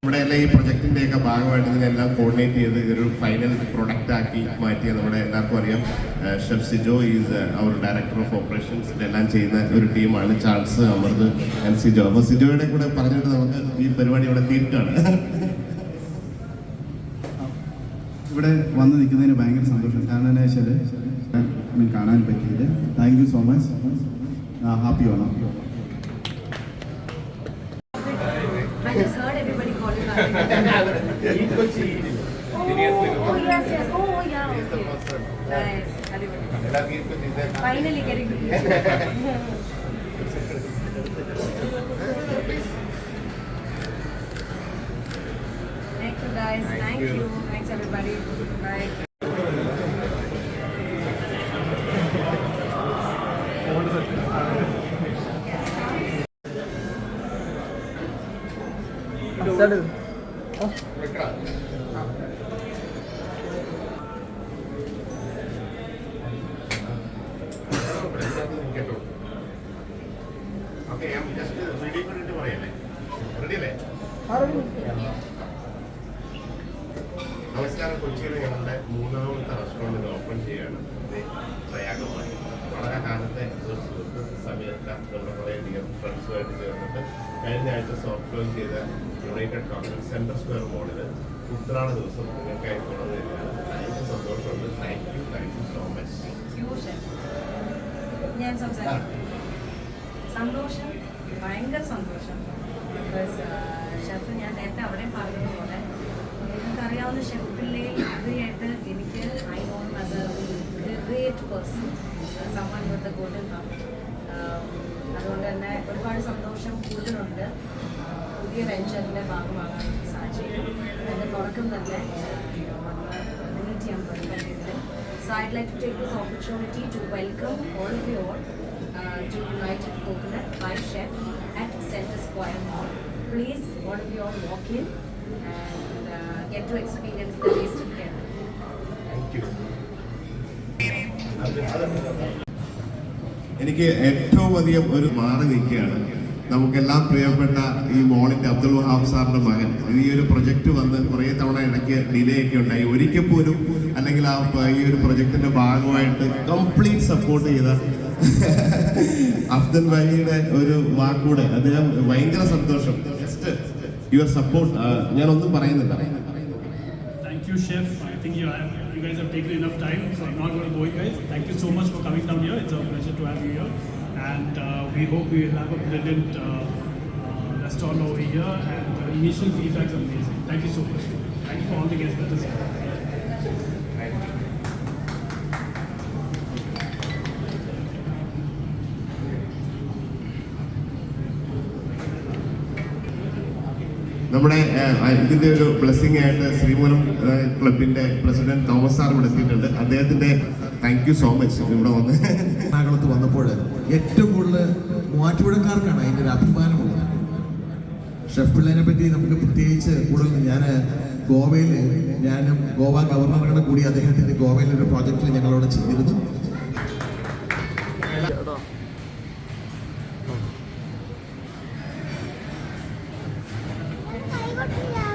നമ്മുടെ എല്ലാം ഈ പ്രൊജക്ടിൻ്റെയൊക്കെ ഭാഗമായിട്ട് ഇതിനെല്ലാം കോർഡിനേറ്റ് ചെയ്ത് ഇതൊരു ഫൈനൽ പ്രൊഡക്റ്റ് ആക്കി മാറ്റിയ നമ്മുടെ എല്ലാവർക്കും അറിയാം chef Sijo is our director of operations ഇതെല്ലാം ചെയ്യുന്ന ഒരു ടീമാണ്. Charles, Amrit and Sijo. അപ്പോൾ സിജോയുടെ കൂടെ പറഞ്ഞിട്ട് നമുക്ക് ഈ പരിപാടി ഇവിടെ തീർക്കാണ്. ഇവിടെ വന്ന് നിൽക്കുന്നതിന് ഭയങ്കര സന്തോഷം. കാരണം എന്താ വെച്ചാൽ കാണാൻ പറ്റിയത്. Thank you so much. Happy Onam. I just heard everybody call you that. Oh, yes, yes. Oh, yeah. Okay. Nice. Finally getting to meet you. Thank you, guys. Thank you. Thanks, everybody. Bye. നമസ്കാരം. കൊച്ചിയിലെ ഞങ്ങളുടെ മൂന്നാമത്തെ restaurant open ചെയ്യുകയാണ്. പ്രയാഗമായി വളരെ കാലത്തെ ഒരു സുഹൃത്ത് സമയത്ത് നമ്മുടെ കുറേയധികം ഫ്രണ്ട്സുമായിട്ട് ചേർന്നിട്ട് കഴിഞ്ഞ ആഴ്ച സോഫ്റ്റ് ലോഞ്ച് ചെയ്ത യുണൈറ്റഡ് കോൺഫറൻസ് സെൻട്രൽ സ്ക്വയർ മോളിൽ ഉത്രാട ദിവസം നിങ്ങൾക്കായി തുറന്നിരിക്കുകയാണ്. എനിക്ക് സന്തോഷമുണ്ട്. Thank you so much. ഞാൻ സംസാരിക്കും. സന്തോഷം, ഭയങ്കര സന്തോഷം. ബിക്കോസ് ഷെഫ് ഞാൻ നേരത്തെ അവിടെ പറഞ്ഞതുപോലെ നിങ്ങൾക്കറിയാവുന്ന ഷെഫ് പിള്ളയിൽ ഉപരിയായിട്ട് എനിക്ക് I known as a great person, someone with a golden heart. അതുകൊണ്ട് തന്നെ ഒരുപാട് സന്തോഷം കൂടുതലുണ്ട് പുതിയ വെഞ്ചറിൻ്റെ ഭാഗമാകാൻ സാധിച്ചു. എൻ്റെ തുടക്കം തന്നെ ഡിലീറ്റ് ചെയ്യാൻ പറ്റും. So I'd like to take this opportunity to welcome all of you all to United Coconut by Chef at Center Square Mall. Please, all of you all walk in and get to experience the taste of Kerala. Thank you. എനിക്ക് ഏറ്റവും അധികം ഒരു മാറി നിൽക്കുകയാണ്. നമുക്കെല്ലാം പ്രിയപ്പെട്ട ഈ മോളിൻ്റെ അബ്ദുൽ വഹാബ് സാറിൻ്റെ മകൻ ഈ ഒരു പ്രൊജക്റ്റ് വന്ന് കുറേ തവണ ഇടയ്ക്ക് ഡിലേ ഒക്കെ ഉണ്ടായി. ഒരിക്കൽ പോലും അല്ലെങ്കിൽ ഈ ഒരു പ്രൊജക്റ്റിൻ്റെ ഭാഗമായിട്ട് കംപ്ലീറ്റ് സപ്പോർട്ട് ചെയ്ത അഫ്ദൽ ഭായിയുടെ ഒരു വാക്കൂടെ അദ്ദേഹം ഭയങ്കര സന്തോഷം. ജസ്റ്റ് യുവർ സപ്പോർട്ട് ഞാനൊന്നും പറയുന്നില്ല. Thank you, Chef. I think you guys have taken enough time, so I'm not going to go, guys. Thank you so much for coming down here. It's a pleasure to have you here. And we hope we will have a brilliant restaurant over here. And the initial feedback is amazing. Thank you so much. Thank you for all the guests that is here. നമ്മുടെ ഇതിൻ്റെ ഒരു blessing ആയിട്ട് ശ്രീമൂലം ക്ലബിൻ്റെ president Thomas sir ഇവിടെ എത്തിയിട്ടുണ്ട്. അദ്ദേഹത്തിൻ്റെ thank you so much. ഇവിടെ വന്ന് എറണാകുളത്ത് വന്നപ്പോൾ ഏറ്റവും കൂടുതൽ മൂവാറ്റുപുഴക്കാർക്കാണ് അതിൻ്റെ ഒരു അഭിമാനമുള്ളത്. ഷെഫ് പിള്ളേനെ പറ്റി നമുക്ക് പ്രത്യേകിച്ച് കൂടുതൽ ഞാനും ഗോവ ഗവർണറുടെ കൂടി അദ്ദേഹത്തിൻ്റെ ഗോവയിലൊരു പ്രോജക്റ്റിൽ ഞങ്ങളവിടെ ചെയ്തിരുന്നു. Yeah.